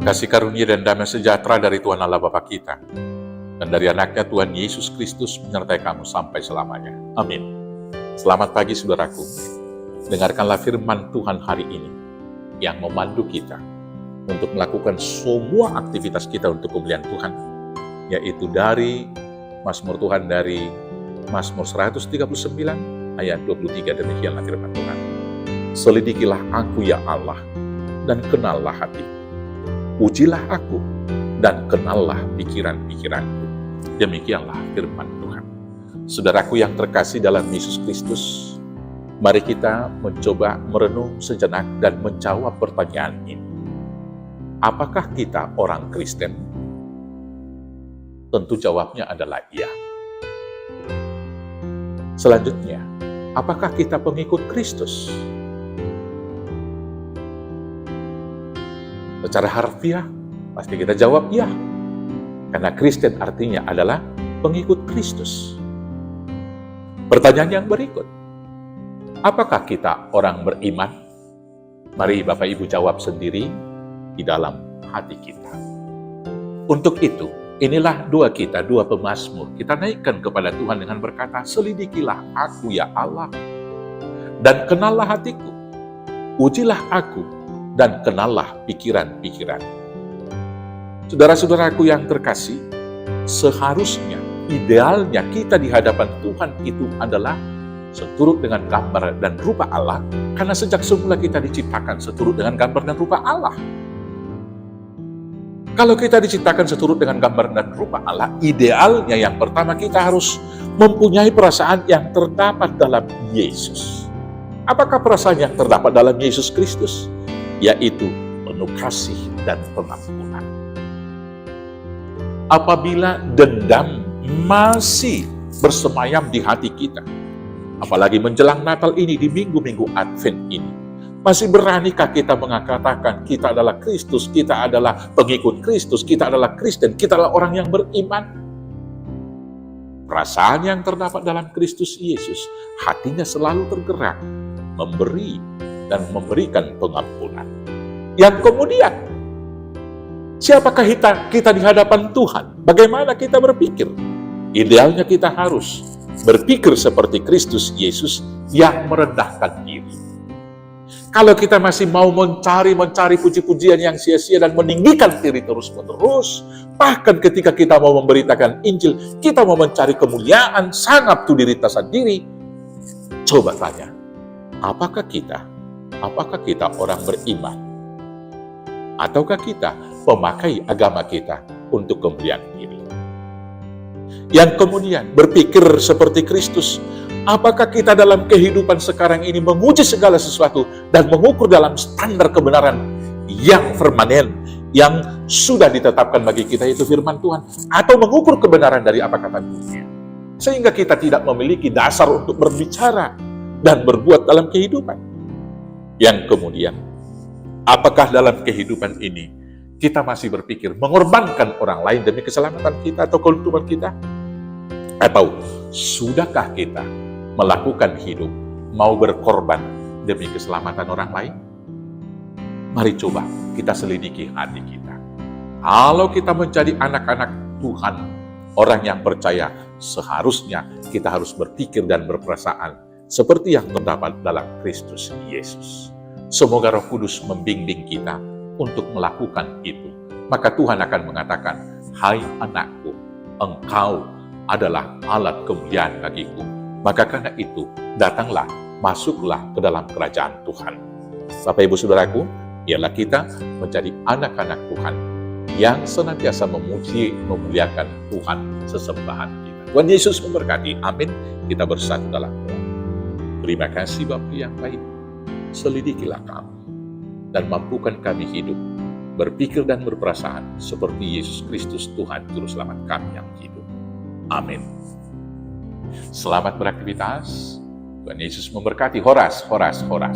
Kasih karunia dan damai sejahtera dari Tuhan Allah Bapa kita dan dari anaknya Tuhan Yesus Kristus menyertai kamu sampai selamanya. Amin. Selamat pagi saudaraku. Dengarkanlah firman Tuhan hari ini yang memandu kita untuk melakukan semua aktivitas kita untuk kemuliaan Tuhan, yaitu dari Mazmur Tuhan dari Mazmur 139 ayat 23. Demikianlah firman Tuhan. Selidikilah aku ya Allah dan kenallah hatiku. Ujilah aku dan kenallah pikiran-pikiranku. Demikianlah firman Tuhan. Saudaraku yang terkasih dalam Yesus Kristus, mari kita mencoba merenung sejenak dan menjawab pertanyaan ini. Apakah kita orang Kristen? Tentu jawabnya adalah iya. Selanjutnya, apakah kita pengikut Kristus? Secara harfiah, pasti kita jawab ya. Karena Kristen artinya adalah pengikut Kristus. Pertanyaan yang berikut, apakah kita orang beriman? Mari Bapak Ibu jawab sendiri di dalam hati kita. Untuk itu, inilah doa kita, doa pemazmur. Kita naikkan kepada Tuhan dengan berkata, selidikilah aku ya Allah, dan kenallah hatiku. Ujilah aku, dan kenallah pikiran-pikiran. Saudara-saudaraku yang terkasih, seharusnya, idealnya kita di hadapan Tuhan itu adalah seturut dengan gambar dan rupa Allah, karena sejak semula kita diciptakan seturut dengan gambar dan rupa Allah. Kalau kita diciptakan seturut dengan gambar dan rupa Allah, idealnya yang pertama kita harus mempunyai perasaan yang terdapat dalam Yesus. Apakah perasaan yang terdapat dalam Yesus Kristus? Yaitu penuh kasih dan pengampunan. Apabila dendam masih bersemayam di hati kita, apalagi menjelang Natal ini, di minggu-minggu Advent ini, masih beranikah kita mengatakan kita adalah Kristus, kita adalah pengikut Kristus, kita adalah Kristen, kita adalah orang yang beriman? Perasaan yang terdapat dalam Kristus Yesus, hatinya selalu tergerak, memberi dan memberikan pengampunan. Yang kemudian, siapakah kita di hadapan Tuhan? Bagaimana kita berpikir? Idealnya kita harus berpikir seperti Kristus Yesus yang merendahkan diri. Kalau kita masih mau mencari puji-pujian yang sia-sia dan meninggikan diri terus-menerus, bahkan ketika kita mau memberitakan Injil, kita mau mencari kemuliaan, sangat tuh diri tasa diri, coba tanya, apakah kita orang beriman? Ataukah kita pemakai agama kita untuk kemuliaan diri? Yang kemudian berpikir seperti Kristus, apakah kita dalam kehidupan sekarang ini menguji segala sesuatu dan mengukur dalam standar kebenaran yang permanen, yang sudah ditetapkan bagi kita, yaitu firman Tuhan, atau mengukur kebenaran dari apa kata dunia, sehingga kita tidak memiliki dasar untuk berbicara dan berbuat dalam kehidupan? Yang kemudian, apakah dalam kehidupan ini kita masih berpikir mengorbankan orang lain demi keselamatan kita atau keuntungan kita? Atau sudahkah kita melakukan hidup mau berkorban demi keselamatan orang lain? Mari coba kita selidiki hati kita. Kalau kita menjadi anak-anak Tuhan, orang yang percaya, seharusnya kita harus berpikir dan berperasaan seperti yang terdapat dalam Kristus Yesus. Semoga Roh Kudus membimbing kita untuk melakukan itu. Maka Tuhan akan mengatakan, hai anakku, engkau adalah alat kemuliaan bagiku. Maka karena itu, datanglah, masuklah ke dalam kerajaan Tuhan. Bapak Ibu Saudaraku, ialah kita menjadi anak-anak Tuhan yang senantiasa memuji, memuliakan Tuhan sesembahan kita. Tuhan Yesus memberkati. Amin. Kita bersatu dalam doa. Terima kasih Bapa yang baik, selidikilah kami dan mampukan kami hidup, berpikir dan berperasaan seperti Yesus Kristus Tuhan Juru Selamat kami yang hidup. Amin. Selamat beraktivitas. Tuhan Yesus memberkati. Horas, horas, horas.